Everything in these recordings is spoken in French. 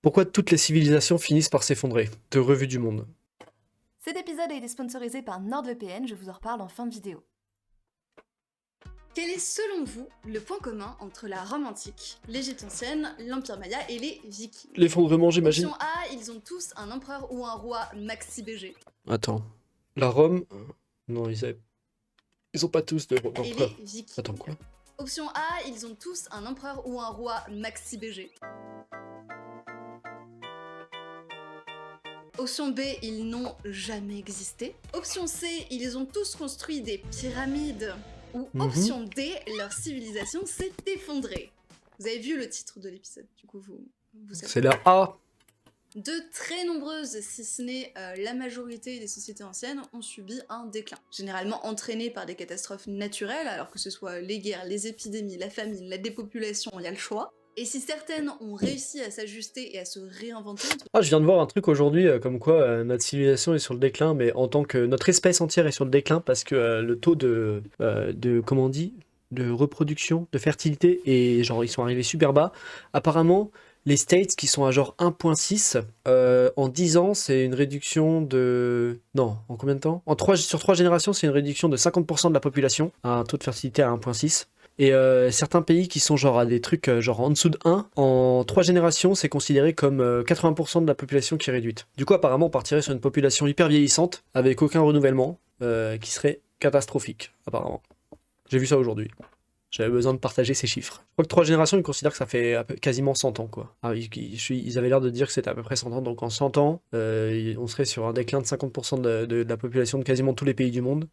Pourquoi toutes les civilisations finissent par s'effondrer? De Revue du Monde. Cet épisode a été sponsorisé par NordVPN, je vous en reparle en fin de vidéo. Quel est selon vous le point commun entre la Rome antique, l'Égypte ancienne, l'Empire Maya et les Vikings? L'effondrement, j'imagine. Option A, ils ont tous un empereur ou un roi maxi BG. Attends. La Rome? Non, ils ont pas tous de Et d'empereur. les Vikings. Attends, quoi? Option A, ils ont tous un empereur ou un roi maxi BG. Option B, ils n'ont jamais existé. Option C, ils ont tous construit des pyramides. Ou option D, leur civilisation s'est effondrée. Vous avez vu le titre de l'épisode, du coup vous savez. C'est la A. De très nombreuses, si ce n'est la majorité des sociétés anciennes, ont subi un déclin. Généralement entraîné par des catastrophes naturelles, alors que ce soit les guerres, les épidémies, la famine, la dépopulation, il y a le choix. Et si certaines ont réussi à s'ajuster et à se réinventer... Ah, je viens de voir un truc aujourd'hui, comme quoi notre civilisation est sur le déclin, mais en tant que notre espèce entière est sur le déclin, parce que le taux comment on dit, de reproduction, de fertilité, et genre ils sont arrivés super bas. Apparemment, les States qui sont à genre 1,6, en 10 ans, c'est une réduction de... Non, en combien de temps? Sur 3 générations, c'est une réduction de 50% de la population, à un taux de fertilité à 1,6. Et certains pays qui sont genre à des trucs genre en dessous de 1, en 3 générations, c'est considéré comme 80% de la population qui est réduite. Du coup, apparemment, on partirait sur une population hyper vieillissante, avec aucun renouvellement, qui serait catastrophique, apparemment. J'ai vu ça aujourd'hui. J'avais besoin de partager ces chiffres. Je crois que 3 générations, ils considèrent que ça fait quasiment 100 ans, quoi. Ah, ils avaient l'air de dire que c'était à peu près 100 ans, donc en 100 ans, on serait sur un déclin de 50% de la population de quasiment tous les pays du monde,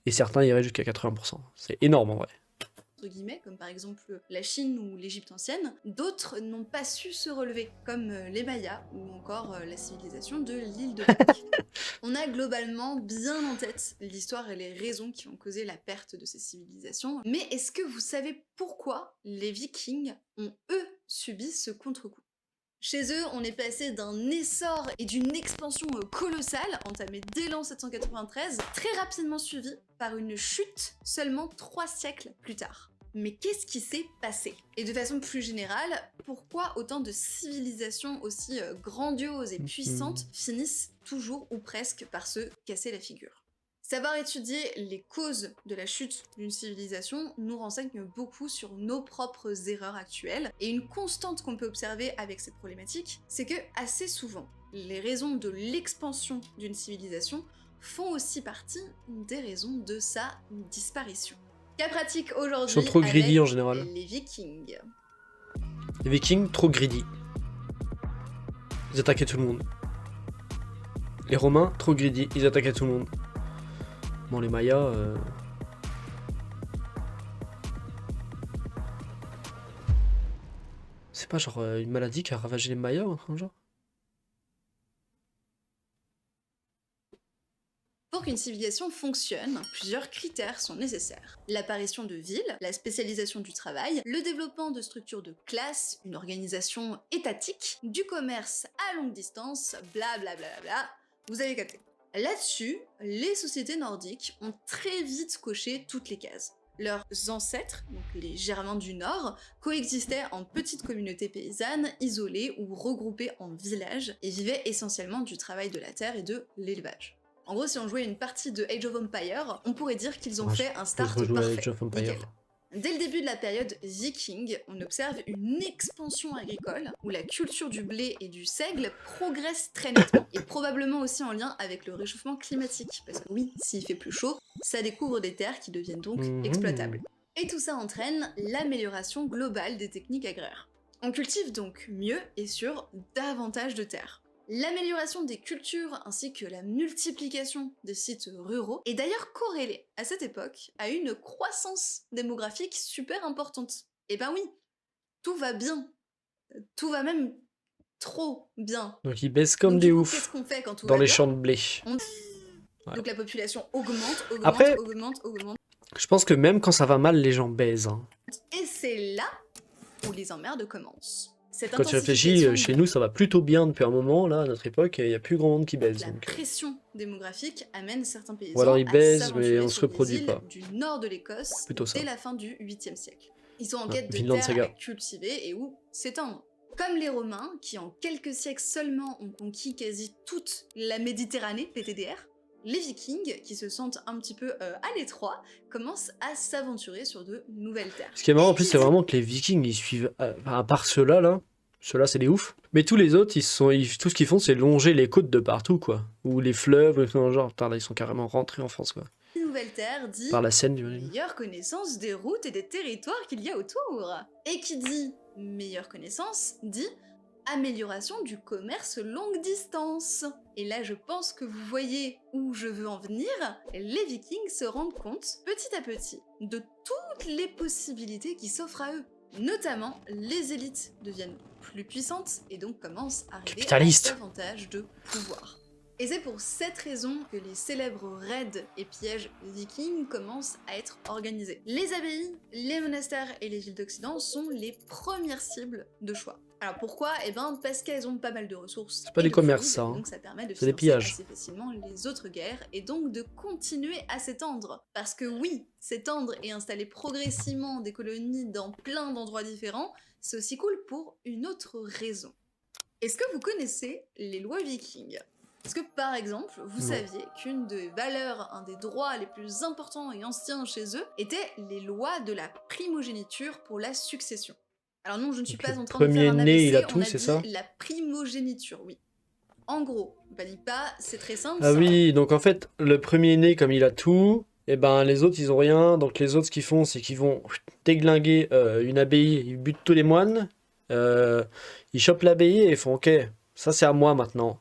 et certains iraient jusqu'à 80%. C'est énorme, en vrai. Guillemets, comme par exemple la Chine ou l'Égypte ancienne, d'autres n'ont pas su se relever, comme les Mayas ou encore la civilisation de l'île de Pâques. On a globalement bien en tête l'histoire et les raisons qui ont causé la perte de ces civilisations, mais est-ce que vous savez pourquoi les Vikings ont eux subi ce contre-coup? Chez eux, on est passé d'un essor et d'une expansion colossale, entamée dès l'an 793, très rapidement suivie par une chute seulement 3 siècles plus tard. Mais qu'est-ce qui s'est passé? Et de façon plus générale, pourquoi autant de civilisations aussi grandioses et puissantes finissent toujours ou presque par se casser la figure? Savoir étudier les causes de la chute d'une civilisation nous renseigne beaucoup sur nos propres erreurs actuelles, et une constante qu'on peut observer avec cette problématique, c'est que assez souvent, les raisons de l'expansion d'une civilisation font aussi partie des raisons de sa disparition. Cas pratique aujourd'hui Ils sont trop greedy avec en général. les Vikings. Les Vikings, trop greedy. Ils attaquaient tout le monde. Les Romains, trop greedy. Ils attaquaient tout le monde. Bon, les Mayas... C'est pas genre une maladie qui a ravagé les Mayas ou un truc comme genre? Pour qu'une civilisation fonctionne, plusieurs critères sont nécessaires. L'apparition de villes, la spécialisation du travail, le développement de structures de classe, une organisation étatique, du commerce à longue distance, blablabla, bla bla bla, vous avez capté. Là-dessus, les sociétés nordiques ont très vite coché toutes les cases. Leurs ancêtres, donc les Germains du Nord, coexistaient en petites communautés paysannes, isolées ou regroupées en villages, et vivaient essentiellement du travail de la terre et de l'élevage. En gros, si on jouait une partie de Age of Empire, on pourrait dire qu'ils ont fait un start parfait. Nickel. Dès le début de la période viking, on observe une expansion agricole où la culture du blé et du seigle progresse très nettement, et probablement aussi en lien avec le réchauffement climatique, parce que oui, s'il fait plus chaud, ça découvre des terres qui deviennent donc exploitables. Et tout ça entraîne l'amélioration globale des techniques agraires. On cultive donc mieux et sur davantage de terres. L'amélioration des cultures ainsi que la multiplication des sites ruraux est d'ailleurs corrélée à cette époque à une croissance démographique super importante. Et ben oui, tout va bien. Tout va même trop bien. Donc ils baissent comme Donc, des du coup, ouf qu'est-ce qu'on fait quand tout dans va les bien? champs de blé. Voilà. Donc la population augmente, augmente, Après, augmente. je pense que même quand ça va mal, les gens baisent. Hein. Et c'est là où les emmerdes commencent. Quand tu réfléchis, chez nous, ça va plutôt bien depuis un moment, là, à notre époque, et il n'y a plus grand monde qui baise. La donc, pression démographique amène certains paysans Ou alors ils à baisent, mais s'aventurer on se sur des reproduit îles pas. du nord de l'Écosse Plutôt ça. dès la fin du 8e siècle. Ils sont en Ah, quête de Vinland terres Saga. à cultiver et où s'étendre. Comme les Romains, qui en quelques siècles seulement ont conquis quasi toute la Méditerranée, PTDR, les Vikings, qui se sentent un petit peu à l'étroit, commencent à s'aventurer sur de nouvelles terres. Ce qui est marrant en Et plus, qui c'est dit vraiment que les Vikings, ils suivent, enfin, à part ceux-là, ceux-là c'est des oufs. Mais tous les autres, tout ce qu'ils font, c'est longer les côtes de partout, quoi. Ou les fleuves, ou des trucs dans le genre. Putain, là, ils sont carrément rentrés en France, quoi. nouvelle terre dit Par la Seine, du coup. meilleure connaissance des routes et des territoires qu'il y a autour. Et qui dit meilleure connaissance dit amélioration du commerce longue distance. Et là, je pense que vous voyez où je veux en venir. Les Vikings se rendent compte, petit à petit, de toutes les possibilités qui s'offrent à eux. Notamment, les élites deviennent plus puissantes et donc commencent à arriver à Capitaliste. davantage de pouvoir. Et c'est pour cette raison que les célèbres raids et pièges vikings commencent à être organisés. Les abbayes, les monastères et les villes d'Occident sont les premières cibles de choix. Alors pourquoi? Eh ben parce qu'elles ont pas mal de ressources. C'est pas et des de commerces, fluides, ça, hein. donc ça permet de C'est des financer pillages. assez facilement les autres guerres et donc de continuer à s'étendre. Parce que oui, s'étendre et installer progressivement des colonies dans plein d'endroits différents, c'est aussi cool pour une autre raison. Est-ce que vous connaissez les lois vikings? Est-ce que par exemple, vous Non. saviez qu'une des valeurs, un des droits les plus importants et anciens chez eux, étaient les lois de la primogéniture pour la succession? Alors non, je ne suis Donc, pas le en train de faire un premier-né, AVC, il a on tout, a c'est dit ça? la primogéniture, oui. En gros, panique pas, c'est très simple. Ah ça. oui, donc en fait, le premier-né, comme il a tout, et ben les autres, ils ont rien. Donc les autres, ce qu'ils font, c'est qu'ils vont déglinguer une abbaye, ils butent tous les moines, ils chopent l'abbaye et ils font OK, ça c'est à moi maintenant.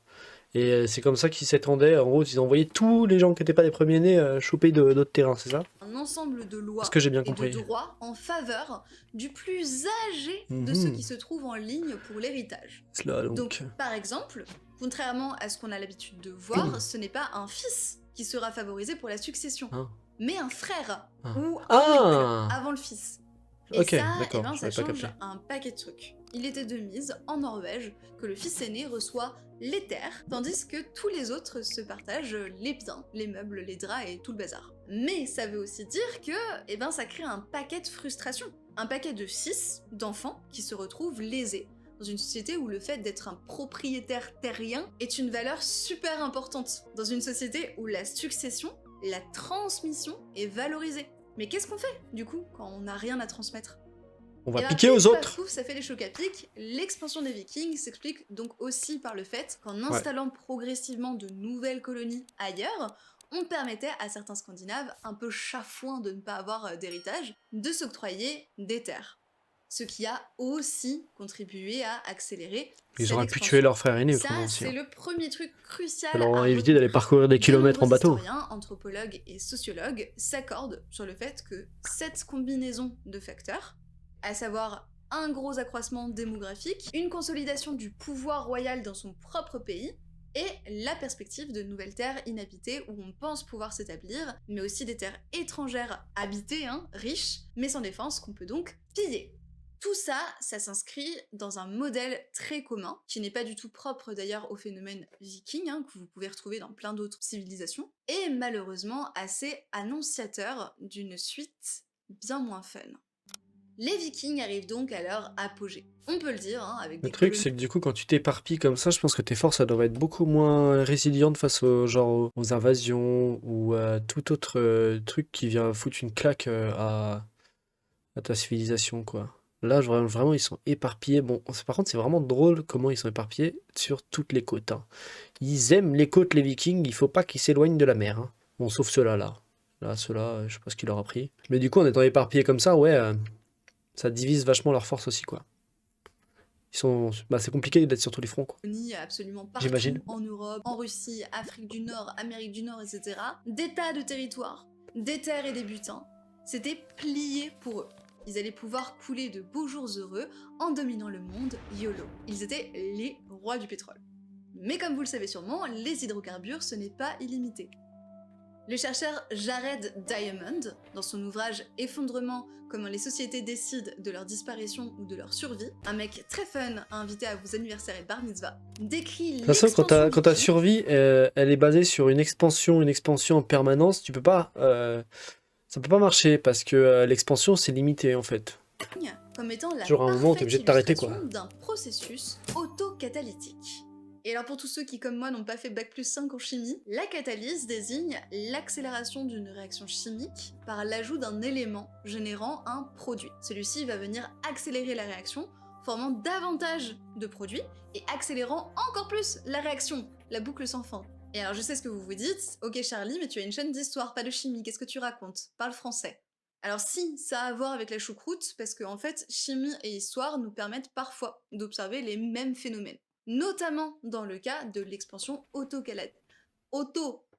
Et c'est comme ça qu'ils s'étendaient. En gros, ils envoyaient tous les gens qui n'étaient pas des premiers-nés choper d'autres terrains, c'est ça? Un ensemble de lois Est-ce que j'ai bien et de compris? droits en faveur du plus âgé de ceux qui se trouvent en ligne pour l'héritage. Cela Donc, donc. par exemple, contrairement à ce qu'on a l'habitude de voir, ce n'est pas un fils qui sera favorisé pour la succession, Ah. mais un frère Ah. ou un Ah. oncle avant le fils. Et Ok, ça, d'accord, eh ben, ça j'avais pas change capté. un paquet de trucs. Il était de mise en Norvège que le fils aîné reçoit les terres, tandis que tous les autres se partagent les biens, les meubles, les draps et tout le bazar. Mais ça veut aussi dire que, eh ben, ça crée un paquet de frustrations. Un paquet de fils, d'enfants, qui se retrouvent lésés dans une société où le fait d'être un propriétaire terrien est une valeur super importante. Dans une société où la succession, la transmission est valorisée. Mais qu'est-ce qu'on fait, du coup, quand on n'a rien à transmettre? On va Et ben, piquer aux pouf, paf, autres. pouf, ça fait les chocs à pic. L'expansion des Vikings s'explique donc aussi par le fait qu'en installant progressivement de nouvelles colonies ailleurs, on permettait à certains Scandinaves, un peu chafouins de ne pas avoir d'héritage, de s'octroyer des terres. Ce qui a aussi contribué à accélérer Ils cette auraient pu tuer expansion. leur frère aîné, Ça, autrement aussi. c'est Hein. le premier truc crucial Ça leur à aurait évité d'aller retenir. parcourir des De kilomètres en nombreux bateau. historiens, anthropologues et sociologues s'accordent sur le fait que cette combinaison de facteurs, à savoir un gros accroissement démographique, une consolidation du pouvoir royal dans son propre pays, et la perspective de nouvelles terres inhabitées où on pense pouvoir s'établir, mais aussi des terres étrangères habitées, riches, mais sans défense qu'on peut donc piller. Tout ça, ça s'inscrit dans un modèle très commun, qui n'est pas du tout propre d'ailleurs au phénomène viking, que vous pouvez retrouver dans plein d'autres civilisations, et malheureusement assez annonciateur d'une suite bien moins fun. Les Vikings arrivent donc à leur apogée. On peut le dire, avec Le des truc, colonies c'est que du coup, quand tu t'éparpilles comme ça, je pense que tes forces, elles doivent être beaucoup moins résilientes face aux invasions ou à tout autre truc qui vient foutre une claque à ta civilisation, quoi. Là, vraiment, ils sont éparpillés. Bon, par contre, c'est vraiment drôle comment ils sont éparpillés sur toutes les côtes. Hein. Ils aiment les côtes, les Vikings. Il faut pas qu'ils s'éloignent de la mer. Hein. Bon, sauf ceux-là, là. Là, ceux-là, je sais pas ce qu'il leur a pris. Mais du coup, en étant éparpillés comme ça, ouais, ça divise vachement leur force aussi, quoi. C'est compliqué d'être sur tous les fronts, quoi. absolument partout, J'imagine. en Europe, en Russie, Afrique du Nord, Amérique du Nord, etc. Des tas de territoires, des terres et des butins. C'était plié pour eux. Ils allaient pouvoir couler de beaux jours heureux en dominant le monde YOLO. Ils étaient les rois du pétrole. Mais comme vous le savez sûrement, les hydrocarbures, ce n'est pas illimité. Le chercheur Jared Diamond, dans son ouvrage Effondrement, comment les sociétés décident de leur disparition ou de leur survie, un mec très fun à inviter à vos anniversaires et bar mitzvah, décrit De toute façon, l'expansion quand ta viking. survie, elle est basée sur une expansion en permanence, ça peut pas marcher parce que l'expansion, c'est limité, en fait. comme étant la Toujours à un moment, t'es parfaite obligé de t'arrêter, quoi. illustration d'un processus autocatalytique. Et alors pour tous ceux qui, comme moi, n'ont pas fait bac+5 en chimie, la catalyse désigne l'accélération d'une réaction chimique par l'ajout d'un élément générant un produit. Celui-ci va venir accélérer la réaction, formant davantage de produits et accélérant encore plus la réaction, la boucle sans fin. Et alors je sais ce que vous vous dites, ok Charlie, mais tu as une chaîne d'histoire, pas de chimie, qu'est-ce que tu racontes? Parle français. Alors si, ça a à voir avec la choucroute, parce que en fait, chimie et histoire nous permettent parfois d'observer les mêmes phénomènes. Notamment dans le cas de l'expansion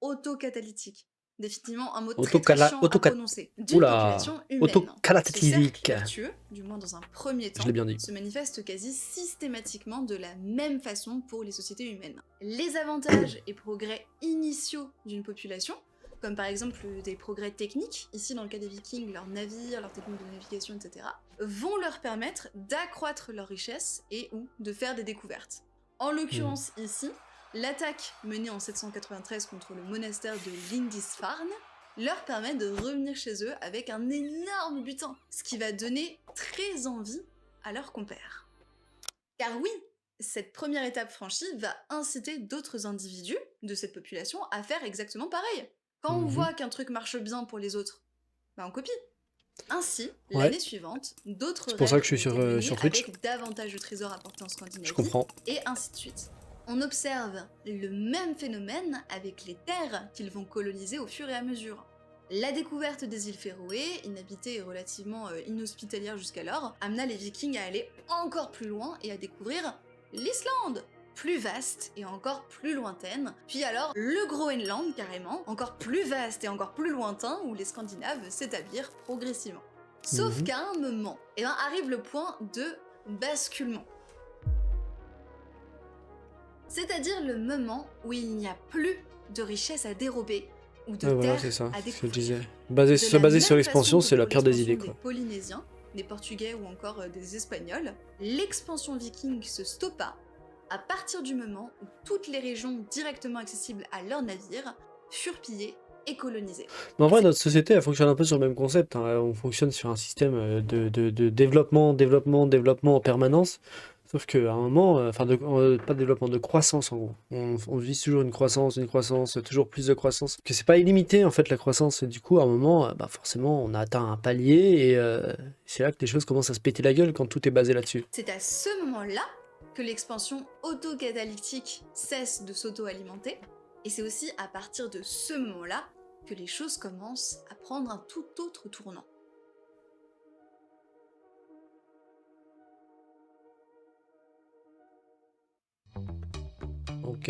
autocatalytique. Définitivement un mot très chiant à prononcer. D'une population humaine. Ce cercle Autocatalytique. vertueux, du moins dans un premier temps, Je l'ai bien dit. se manifeste quasi systématiquement de la même façon pour les sociétés humaines. Les avantages et progrès initiaux d'une population, comme par exemple des progrès techniques, ici dans le cas des Vikings, leurs navires, leurs techniques de navigation, etc., vont leur permettre d'accroître leur richesse et ou de faire des découvertes. En l'occurrence ici, l'attaque menée en 793 contre le monastère de Lindisfarne leur permet de revenir chez eux avec un énorme butin, ce qui va donner très envie à leurs compères. Car oui, cette première étape franchie va inciter d'autres individus de cette population à faire exactement pareil. Quand on voit qu'un truc marche bien pour les autres, bah on copie. Ainsi, l'année suivante, d'autres c'est pour ça que je suis raids sur Twitch. avec davantage de trésors apportés en Scandinavie, Je comprends. et ainsi de suite. On observe le même phénomène avec les terres qu'ils vont coloniser au fur et à mesure. La découverte des îles Féroé, inhabitées et relativement inhospitalières jusqu'alors, amena les Vikings à aller encore plus loin et à découvrir l'Islande, plus vaste et encore plus lointaine, puis alors le Groenland carrément, encore plus vaste et encore plus lointain, où les Scandinaves s'établirent progressivement. Sauf qu'à un moment, arrive le point de basculement. C'est-à-dire le moment où il n'y a plus de richesse à dérober, ou de voilà, terre c'est ça, à je découvrir. disais. De la Basé même sur l'expansion, façon que c'est la pour pire des l'expansion idées, quoi. Des Polynésiens, des Portugais ou encore des Espagnols, l'expansion viking se stoppa à partir du moment où toutes les régions directement accessibles à leurs navires furent pillées et colonisées. Mais en vrai, notre société, elle fonctionne un peu sur le même concept, hein. On fonctionne sur un système de développement en permanence. Sauf qu'à un moment, pas de développement, de croissance en gros. On vise toujours une croissance, toujours plus de croissance. Que c'est pas illimité en fait la croissance. Et du coup, à un moment, bah forcément, on a atteint un palier et c'est là que les choses commencent à se péter la gueule quand tout est basé là-dessus. C'est à ce moment-là que l'expansion autocatalytique cesse de s'auto-alimenter, et c'est aussi à partir de ce moment-là que les choses commencent à prendre un tout autre tournant. Ok.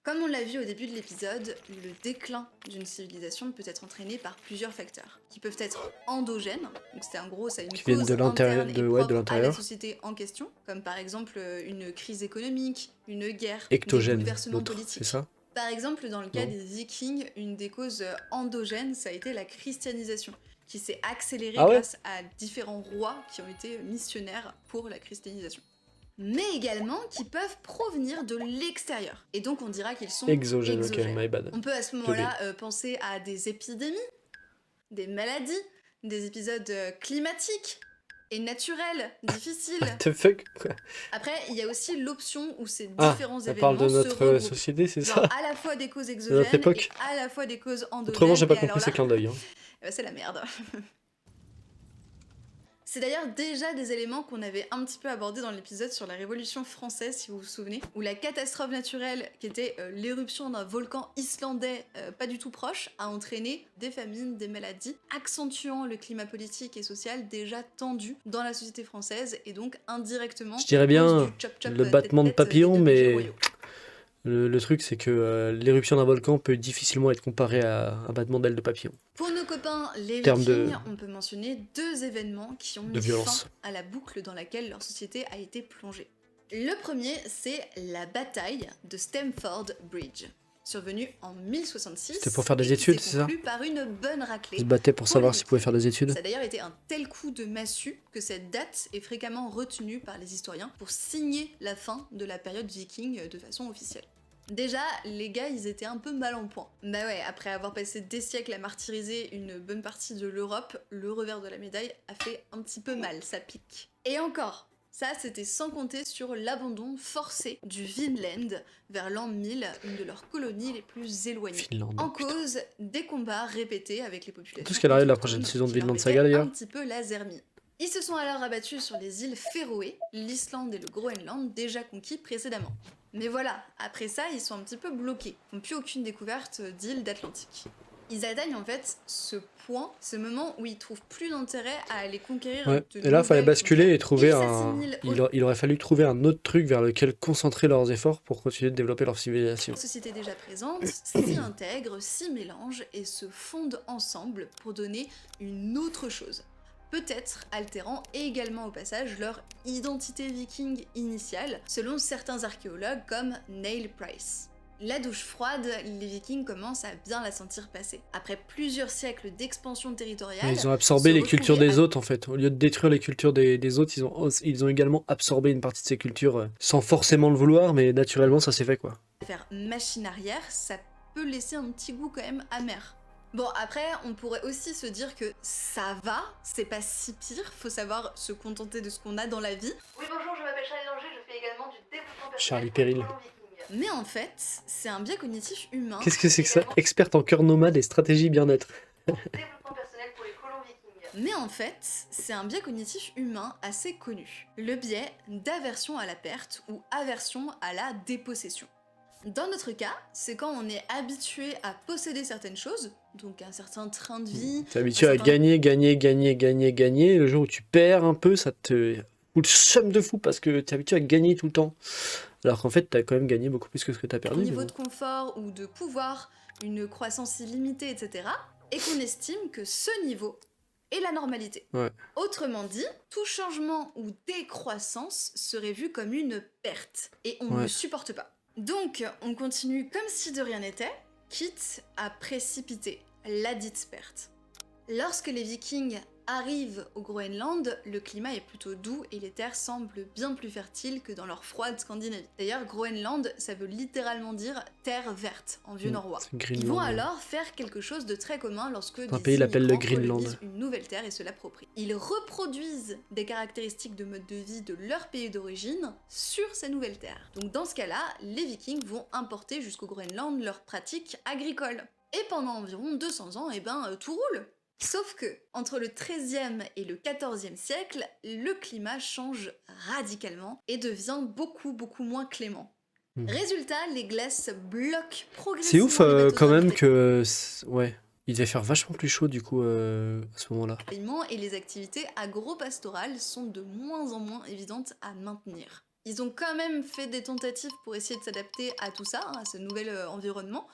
Comme on l'a vu au début de l'épisode, le déclin d'une civilisation peut être entraîné par plusieurs facteurs, qui peuvent être endogènes, donc c'est en gros ça a une Qui viennent cause de l'intérieur- interne et de- ouais, de propre à la l'intérieur. société en question, comme par exemple une crise économique, une guerre, Ectogène, des bouleversements l'autre, politiques. c'est ça? Par exemple, dans le cas Non. des Vikings, une des causes endogènes, ça a été la christianisation, qui s'est accélérée Ah ouais? grâce à différents rois qui ont été missionnaires pour la christianisation. Mais également qui peuvent provenir de l'extérieur. Et donc on dira qu'ils sont Exogène, ok, exogènes. my bad. On peut à ce moment-là penser à des épidémies, des maladies, des épisodes climatiques et naturels, difficiles. What the fuck? Quoi? Après, il y a aussi l'option où ces Ah, différents on événements parle de se notre regroupent. société, c'est Genre ça? à la fois des causes notre exogènes époque. et à la fois des causes endogènes. Autrement, j'ai pas et alors compris ce là, clin d'œil. Hein. c'est la merde. C'est d'ailleurs déjà des éléments qu'on avait un petit peu abordés dans l'épisode sur la Révolution française, si vous vous souvenez, où la catastrophe naturelle, qui était l'éruption d'un volcan islandais pas du tout proche, a entraîné des famines, des maladies, accentuant le climat politique et social déjà tendu dans la société française, et donc indirectement... Je dirais bien le battement de papillon, mais le truc c'est que l'éruption d'un volcan peut difficilement être comparée à un battement d'aile de papillon. Pour nos copains les termes Vikings, on peut mentionner deux événements qui ont mis violence. fin à la boucle dans laquelle leur société a été plongée. Le premier, c'est la bataille de Stamford Bridge. survenu en 1066. C'était pour faire des et qui études, s'est c'est ça? conclu par une bonne Ils raclée. se battaient pour Pour savoir les s'ils pouvaient Vikings. faire des études. Ça a d'ailleurs été un tel coup de massue que cette date est fréquemment retenue par les historiens pour signer la fin de la période viking de façon officielle. Déjà, les gars, ils étaient un peu mal en point. Bah ouais, après avoir passé des siècles à martyriser une bonne partie de l'Europe, le revers de la médaille a fait un petit peu mal, ça pique. Et encore, ça c'était sans compter sur l'abandon forcé du Vinland vers l'an 1000, une de leurs colonies les plus éloignées. Finlande. En Putain. cause, des combats répétés avec les populations Tout ce qu'elle arrive la autochtones prochaine saison de qui leur Vinland mettaient Saga d'ailleurs. un petit peu la zermie. Ils se sont alors abattus sur les îles Féroé, l'Islande et le Groenland déjà conquis précédemment. Mais voilà, après ça, ils sont un petit peu bloqués, ils n'ont plus aucune découverte d'îles d'Atlantique. Ils atteignent en fait ce point, ce moment où ils trouvent plus d'intérêt à aller conquérir Ouais. de Et là, il fallait nouvelles basculer contrées. et trouver Ils un. s'assimilent aux Il aurait fallu trouver un autre truc vers lequel concentrer leurs efforts pour continuer de développer leur civilisation. sociétés déjà présentes, s'y intègrent, s'y mélangent et se fondent ensemble pour donner une autre chose. Peut-être altérant également au passage leur identité viking initiale, selon certains archéologues comme Neil Price. La douche froide, les Vikings commencent à bien la sentir passer. Après plusieurs siècles d'expansion territoriale, Mais ils ont absorbé se les cultures retrouver des à autres en fait. Au lieu de détruire les cultures des autres, ils ont également absorbé une partie de ces cultures sans forcément le vouloir, mais naturellement ça s'est fait quoi. faire machine arrière, ça peut laisser un petit goût quand même amer. Bon, après, on pourrait aussi se dire que ça va, c'est pas si pire, faut savoir se contenter de ce qu'on a dans la vie. Oui, bonjour, je m'appelle Charlie Danger, je fais également du développement personnel. Charlie Perril. Mais en fait, c'est un biais cognitif humain. Qu'est-ce que c'est que ça? Experte en cœur nomade et stratégie bien-être. Développement personnel pour les colons vikings. Mais en fait, c'est un biais cognitif humain assez connu. Le biais d'aversion à la perte ou aversion à la dépossession. Dans notre cas, c'est quand on est habitué à posséder certaines choses, donc un certain train de vie. T'es habitué à gagner, et le jour où tu perds un peu, ça te fout le seum de fou parce que t'es habitué à gagner tout le temps. Alors qu'en fait, t'as quand même gagné beaucoup plus que ce que t'as Un perdu. mais niveau bon. de confort ou de pouvoir, une croissance illimitée, etc. Et qu'on estime que ce niveau est la normalité. Ouais. Autrement dit, tout changement ou décroissance serait vu comme une perte, et on ne Ouais. le supporte pas. Donc, on continue comme si de rien n'était, quitte à précipiter ladite perte. Lorsque les Vikings arrivent au Groenland, le climat est plutôt doux et les terres semblent bien plus fertiles que dans leur froide Scandinavie. D'ailleurs, Groenland, ça veut littéralement dire terre verte en vieux norrois. C'est Ils vont Greenland. alors faire quelque chose de très commun lorsque Un des pays l'appelle le immigrants Greenland. colonisent une nouvelle terre et se l'approprient. Ils reproduisent des caractéristiques de mode de vie de leur pays d'origine sur ces nouvelles terres. Donc dans ce cas-là, les Vikings vont importer jusqu'au Groenland leurs pratiques agricoles. Et pendant environ 200 ans, tout roule. Sauf que, entre le XIIIe et le XIVe siècle, le climat change radicalement et devient beaucoup moins clément. Hmm. Résultat, les glaces bloquent C'est progressivement ouf les bateaux quand même d'Angleterre. que. Ouais. Il devait faire vachement plus chaud du coup à ce moment-là. Et les activités agro-pastorales sont de moins en moins évidentes à maintenir. Ils ont quand même fait des tentatives pour essayer de s'adapter à tout ça, à ce nouvel environnement,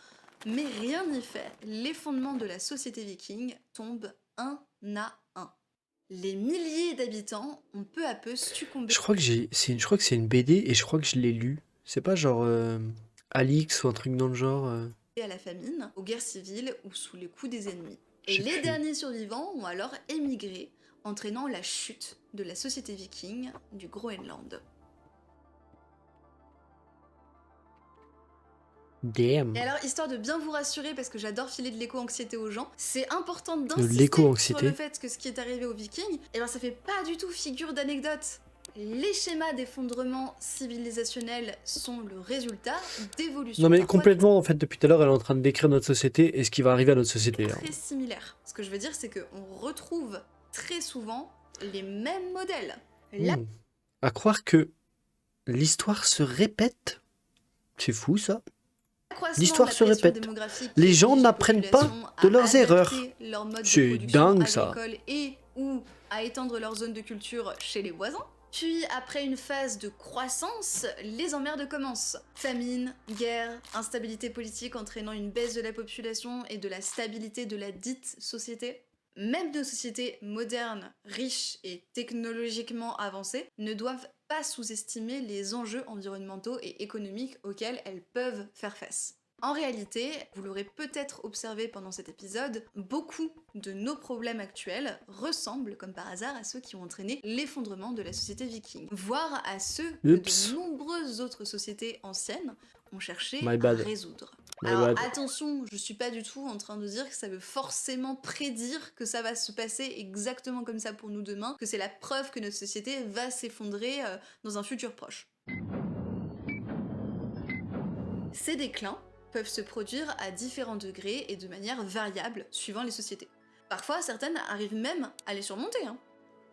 mais rien n'y fait. Les fondements de la société viking tombent un à un. Les milliers d'habitants ont peu à peu succombé Je crois que c'est une BD et je crois que je l'ai lu. C'est pas genre Alix ou un truc dans le genre. à la famine, aux guerres civiles ou sous les coups des ennemis. Je Et sais les plus. derniers survivants ont alors émigré, entraînant la chute de la société viking du Groenland. Damn. Et alors, histoire de bien vous rassurer, parce que j'adore filer de l'éco-anxiété aux gens, c'est important De d'insister l'éco-anxiété. sur le fait que ce qui est arrivé aux Vikings, ça fait pas du tout figure d'anecdote. Les schémas d'effondrement civilisationnel sont le résultat d'évolutions Non mais parfois complètement en fait depuis tout à l'heure elle est en train de décrire notre société et ce qui va arriver à notre société. hein. très similaires. Ce que je veux dire, c'est qu'on retrouve très souvent les mêmes modèles. La À croire que l'histoire se répète. C'est fou ça. L'accroissement L'histoire de la se pression répète. démographique Les qui gens oblige n'apprennent pas populations de à leurs adapter erreurs. leur mode de C'est production dingue, ça. agricole et ou à étendre leur zone de culture chez les voisins. Puis, après une phase de croissance, les emmerdes commencent. Famine, guerre, instabilité politique entraînant une baisse de la population et de la stabilité de la dite société. Même nos sociétés modernes, riches et technologiquement avancées ne doivent pas sous-estimer les enjeux environnementaux et économiques auxquels elles peuvent faire face. En réalité, vous l'aurez peut-être observé pendant cet épisode, beaucoup de nos problèmes actuels ressemblent, comme par hasard, à ceux qui ont entraîné l'effondrement de la société viking, voire à ceux que Oups, de nombreuses autres sociétés anciennes ont cherché my à bad, résoudre. my Alors bad. attention, je suis pas du tout en train de dire que ça veut forcément prédire que ça va se passer exactement comme ça pour nous demain, que c'est la preuve que notre société va s'effondrer dans un futur proche. Ces déclins peuvent se produire à différents degrés et de manière variable suivant les sociétés. Parfois, certaines arrivent même à les surmonter.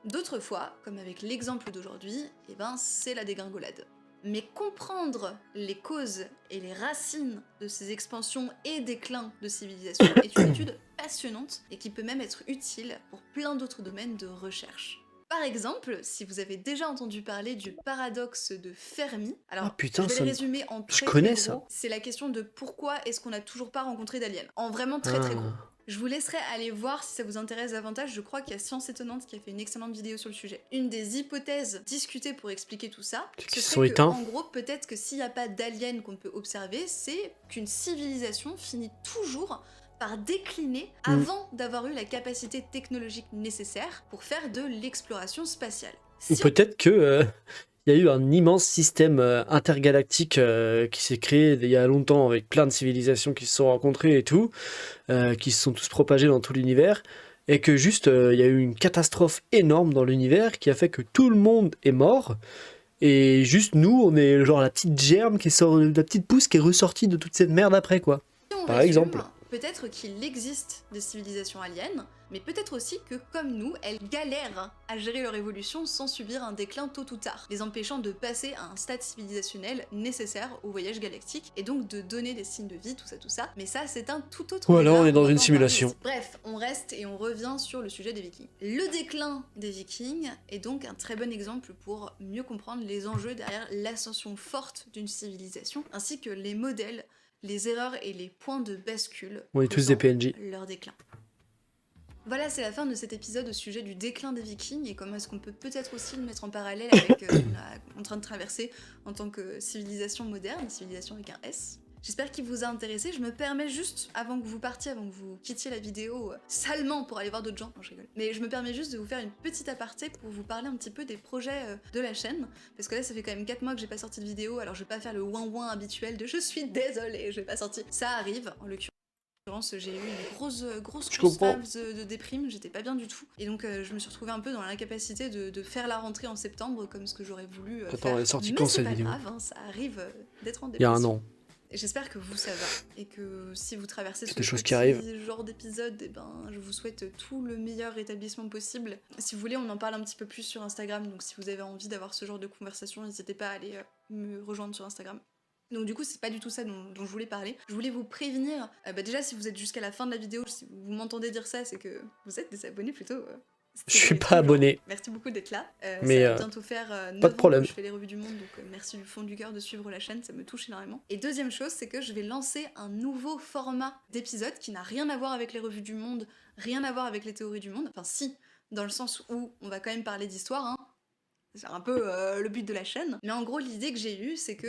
D'autres fois, comme avec l'exemple d'aujourd'hui, c'est la dégringolade. Mais comprendre les causes et les racines de ces expansions et déclins de civilisation est une étude passionnante et qui peut même être utile pour plein d'autres domaines de recherche. Par exemple, si vous avez déjà entendu parler du paradoxe de Fermi, alors Ah putain, je vais ça le me- résumer en je très connais très ça. gros, c'est la question de pourquoi est-ce qu'on n'a toujours pas rencontré d'aliens. En vraiment très très gros. Ah. Je vous laisserai aller voir si ça vous intéresse davantage, je crois qu'il y a Science Étonnante qui a fait une excellente vidéo sur le sujet. Une des hypothèses discutées pour expliquer tout ça, Qui ce se serait sont que, éteints. en gros, peut-être que s'il n'y a pas d'aliens qu'on peut observer, c'est qu'une civilisation finit toujours par décliner avant d'avoir eu la capacité technologique nécessaire pour faire de l'exploration spatiale. Ou Si peut-être que il y a eu un immense système intergalactique qui s'est créé il y a longtemps avec plein de civilisations qui se sont rencontrées et tout, qui se sont tous propagés dans tout l'univers, et que juste il y a eu une catastrophe énorme dans l'univers qui a fait que tout le monde est mort, et juste nous, on est genre la petite germe qui sort, la petite pousse qui est ressortie de toute cette merde après, quoi. on Par résume, exemple. peut-être qu'il existe des civilisations aliens, mais peut-être aussi que, comme nous, elles galèrent à gérer leur évolution sans subir un déclin tôt ou tard, les empêchant de passer à un stade civilisationnel nécessaire au voyage galactique, et donc de donner des signes de vie, tout ça. Mais ça, c'est un tout autre Ou alors débat, on est dans va une pas en parler simulation. ici. Bref, on reste et on revient sur le sujet des Vikings. Le déclin des Vikings est donc un très bon exemple pour mieux comprendre les enjeux derrière l'ascension forte d'une civilisation, ainsi que les modèles, les erreurs et les points de bascule On est tous des causant PNJ. leur déclin. Voilà, c'est la fin de cet épisode au sujet du déclin des Vikings et comment est-ce qu'on peut peut-être aussi le mettre en parallèle avec ce qu'on est en train de traverser en tant que civilisation moderne, civilisation avec un S. J'espère qu'il vous a intéressé. Je me permets juste, avant que vous partiez, avant que vous quittiez la vidéo salement pour aller voir d'autres gens, non je rigole, mais je me permets juste de vous faire une petite aparté pour vous parler un petit peu des projets de la chaîne, parce que là ça fait quand même 4 mois que j'ai pas sorti de vidéo, alors je vais pas faire le ouin-ouin habituel de je suis désolée, je vais pas sortir. Ça arrive, en l'occurrence. J'ai eu une grosse phase de déprime, j'étais pas bien du tout. Et donc je me suis retrouvée un peu dans l'incapacité de faire la rentrée en septembre comme ce que j'aurais voulu Attends, faire. elle est sortie Mais quand c'est cette pas vidéo? grave, ça arrive d'être en Il y a dépression. un an. Et j'espère que vous ça va et que si vous traversez ce Des choses petit qui arrivent. genre d'épisode, je vous souhaite tout le meilleur rétablissement possible. Si vous voulez, on en parle un petit peu plus sur Instagram, donc si vous avez envie d'avoir ce genre de conversation, n'hésitez pas à aller me rejoindre sur Instagram. Donc du coup, c'est pas du tout ça dont je voulais parler. Je voulais vous prévenir, déjà si vous êtes jusqu'à la fin de la vidéo, si vous m'entendez dire ça, c'est que vous êtes des abonnés plutôt. Je suis pas abonné. Merci beaucoup d'être là. Mais, ça va bientôt faire 9 pas de problème. ans que je fais les revues du monde, donc merci du fond du cœur de suivre la chaîne, ça me touche énormément. Et deuxième chose, c'est que je vais lancer un nouveau format d'épisode qui n'a rien à voir avec les revues du monde, rien à voir avec les théories du monde. Enfin si, dans le sens où on va quand même parler d'histoire, c'est un peu le but de la chaîne. Mais en gros, l'idée que j'ai eue, c'est que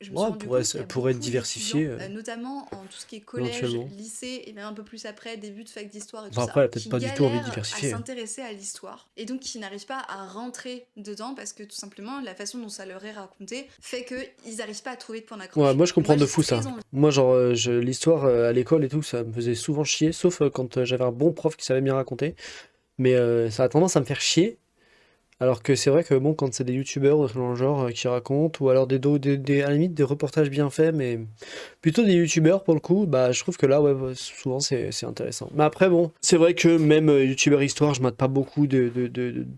je me suis rendu compte qu'il y a pour être beaucoup diversifié, d'étudiants, notamment en tout ce qui est collège, éventuellement. lycée, et même un peu plus après, début de fac d'histoire et tout Enfin, ça, après, elle a peut-être qui pas du tout envie de galèrent diversifier. à s'intéresser à l'histoire. Et donc qui n'arrivent pas à rentrer dedans parce que tout simplement, la façon dont ça leur est raconté fait qu'ils n'arrivent pas à trouver de point d'accroche. Ouais, moi je comprends de j'ai fou ça. très envie. Moi, genre, l'histoire à l'école et tout, ça me faisait souvent chier, sauf quand j'avais un bon prof qui savait bien raconter. Mais ça a tendance à me faire chier. Alors que c'est vrai que bon, quand c'est des youtubeurs ou dans le genre qui racontent, ou alors à la limite des reportages bien faits, mais plutôt des youtubeurs pour le coup, bah je trouve que là, ouais, souvent c'est intéressant. Mais après, bon, c'est vrai que même youtubeur histoire, je mate pas beaucoup de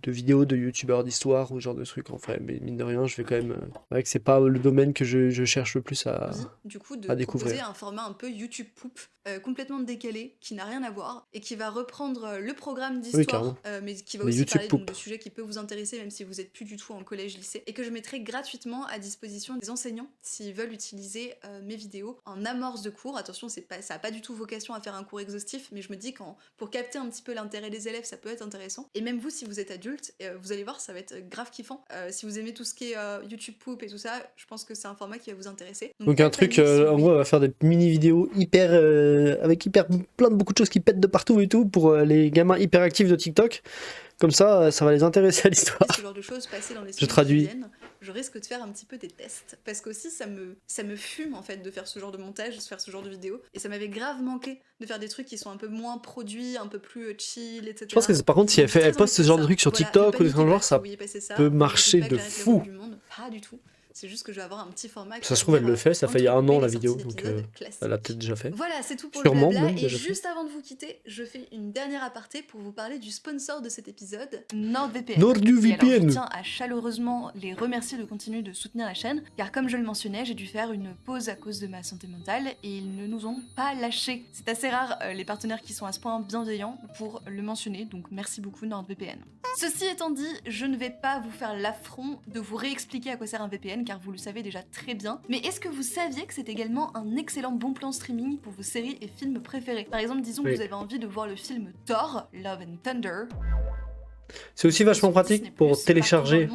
vidéos de youtubeurs d'histoire ou ce genre de trucs en fait, mais mine de rien, je vais quand même. C'est vrai que c'est pas le domaine que je cherche le plus à Du coup, de découvrir. proposer un format un peu YouTube Poop, complètement décalé, qui n'a rien à voir, et qui va reprendre le programme Oui, d'histoire, carrément. mais qui va Mais aussi YouTube parler donc, Poop. de sujets qui peuvent vous intéresser intéresser même si vous êtes plus du tout en collège-lycée, et que je mettrai gratuitement à disposition des enseignants s'ils veulent utiliser mes vidéos en amorce de cours. Attention, ça n'a pas du tout vocation à faire un cours exhaustif, mais je me dis pour capter un petit peu l'intérêt des élèves, ça peut être intéressant. Et même vous, si vous êtes adulte, vous allez voir, ça va être grave kiffant. Si vous aimez tout ce qui est YouTube Poop et tout ça, je pense que c'est un format qui va vous intéresser. Donc un truc, en gros, on va faire des mini-vidéos avec beaucoup de choses qui pètent de partout et tout pour les gamins hyperactifs de TikTok. Comme ça va les intéresser à l'histoire. Ce genre de choses passer dans les Je traduis. Je risque de faire un petit peu des tests. Parce qu'aussi, ça me fume en fait de faire ce genre de montage, de faire ce genre de vidéo. Et ça m'avait grave manqué de faire des trucs qui sont un peu moins produits, un peu plus chill, etc. Je pense que par contre, si elle poste ce genre de trucs sur TikTok ou des trucs genre, ça peut marcher de fou. Pas du tout. C'est juste que je vais avoir un petit format. Ça se trouve, elle le fait, ça fait il y a un an la vidéo, donc elle a peut-être déjà fait. Voilà, c'est tout pour Sûrement, le blabla. même, Et juste avant de vous quitter, je fais une dernière aparté pour vous parler du sponsor de cet épisode, NordVPN. NordVPN. Alors, je tiens à chaleureusement les remercier de continuer de soutenir la chaîne, car comme je le mentionnais, j'ai dû faire une pause à cause de ma santé mentale et ils ne nous ont pas lâchés. C'est assez rare les partenaires qui sont à ce point bienveillants pour le mentionner, donc merci beaucoup NordVPN. Ceci étant dit, je ne vais pas vous faire l'affront de vous réexpliquer à quoi sert un VPN, car vous le savez déjà très bien. Mais est-ce que vous saviez que c'est également un excellent bon plan streaming pour vos séries et films préférés? Par exemple, disons que vous avez envie de voir le film Thor, Love and Thunder. C'est aussi vachement pratique pour télécharger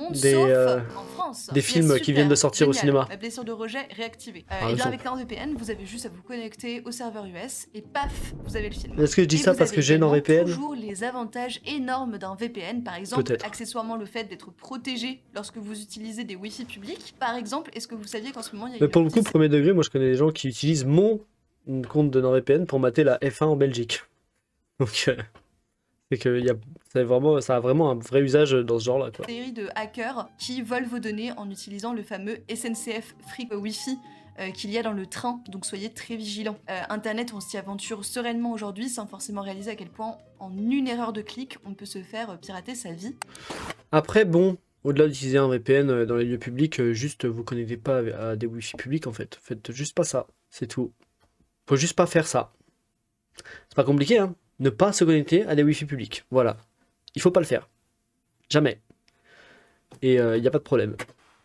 des films qui viennent de sortir au cinéma. La blessure de rejet réactivée. Et bien avec NordVPN, vous avez juste à vous connecter au serveur US et paf, vous avez le film. Est-ce que je dis ça parce que j'ai NordVPN? Toujours les avantages énormes d'un VPN, par exemple, accessoirement le fait d'être protégé lorsque vous utilisez des Wi-Fi publics. Par exemple, est-ce que vous saviez qu'en ce moment il y a... Mais pour le coup, premier degré, moi je connais des gens qui utilisent mon compte de NordVPN pour mater la F1 en Belgique. Donc... c'est que ça a vraiment un vrai usage dans ce genre-là. Une série de hackers qui volent vos données en utilisant le fameux SNCF Free Wi-Fi qu'il y a dans le train, donc soyez très vigilants. Internet, on s'y aventure sereinement aujourd'hui sans forcément réaliser à quel point, en une erreur de clic, on peut se faire pirater sa vie. Après, bon, au-delà d'utiliser un VPN dans les lieux publics, juste vous connectez pas à des Wi-Fi publics en fait. Faites juste pas ça, c'est tout. Faut juste pas faire ça. C'est pas compliqué, hein. Ne pas se connecter à des Wi-Fi publics. Voilà. Il faut pas le faire. Jamais. Et il n'y a pas de problème.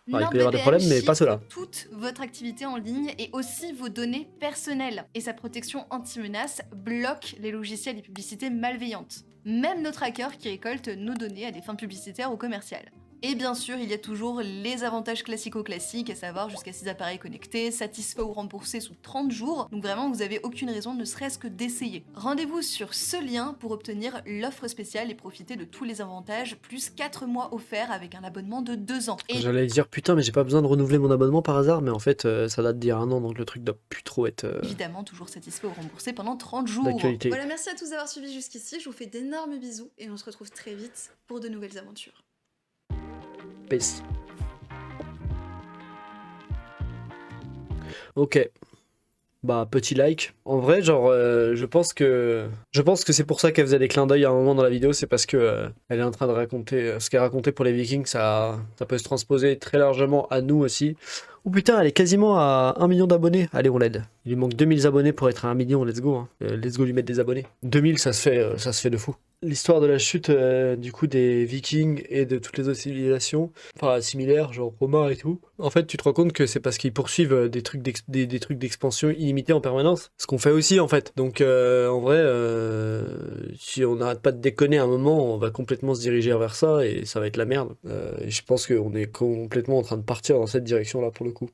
Enfin, il peut y avoir des problèmes, mais pas cela. Toute votre activité en ligne et aussi vos données personnelles. Et sa protection anti-menace bloque les logiciels et publicités malveillantes. Même notre hacker qui récolte nos données à des fins publicitaires ou commerciales. Et bien sûr, il y a toujours les avantages classico-classiques, à savoir jusqu'à 6 appareils connectés, satisfaits ou remboursés sous 30 jours, donc vraiment vous n'avez aucune raison ne serait-ce que d'essayer. Rendez-vous sur ce lien pour obtenir l'offre spéciale et profiter de tous les avantages, plus 4 mois offerts avec un abonnement de 2 ans. Et... J'allais dire putain mais j'ai pas besoin de renouveler mon abonnement par hasard, mais en fait ça date d'il y a 1 an, donc le truc doit plus trop être... Évidemment toujours satisfait ou remboursé pendant 30 jours. Voilà, merci à tous d'avoir suivi jusqu'ici, je vous fais d'énormes bisous et on se retrouve très vite pour de nouvelles aventures. Peace. Ok. Bah petit like. En vrai, genre, je pense que c'est pour ça qu'elle faisait des clins d'œil à un moment dans la vidéo, c'est parce que elle est en train de raconter ce qu'elle racontait pour les Vikings, ça peut se transposer très largement à nous aussi. Oh putain, elle est quasiment à 1 million d'abonnés. Allez, on l'aide. Il lui manque 2000 abonnés pour être à 1 million, let's go. Hein. Let's go lui mettre des abonnés. 2000, ça se fait de fou. L'histoire de la chute du coup des Vikings et de toutes les autres civilisations, enfin similaires, genre romains et tout. En fait, tu te rends compte que c'est parce qu'ils poursuivent des trucs d'expansion illimitée en permanence. Ce qu'on fait aussi en fait. Donc en vrai, si on n'arrête pas de déconner à un moment, on va complètement se diriger vers ça et ça va être la merde. Et je pense qu'on est complètement en train de partir dans cette direction-là pour le coup.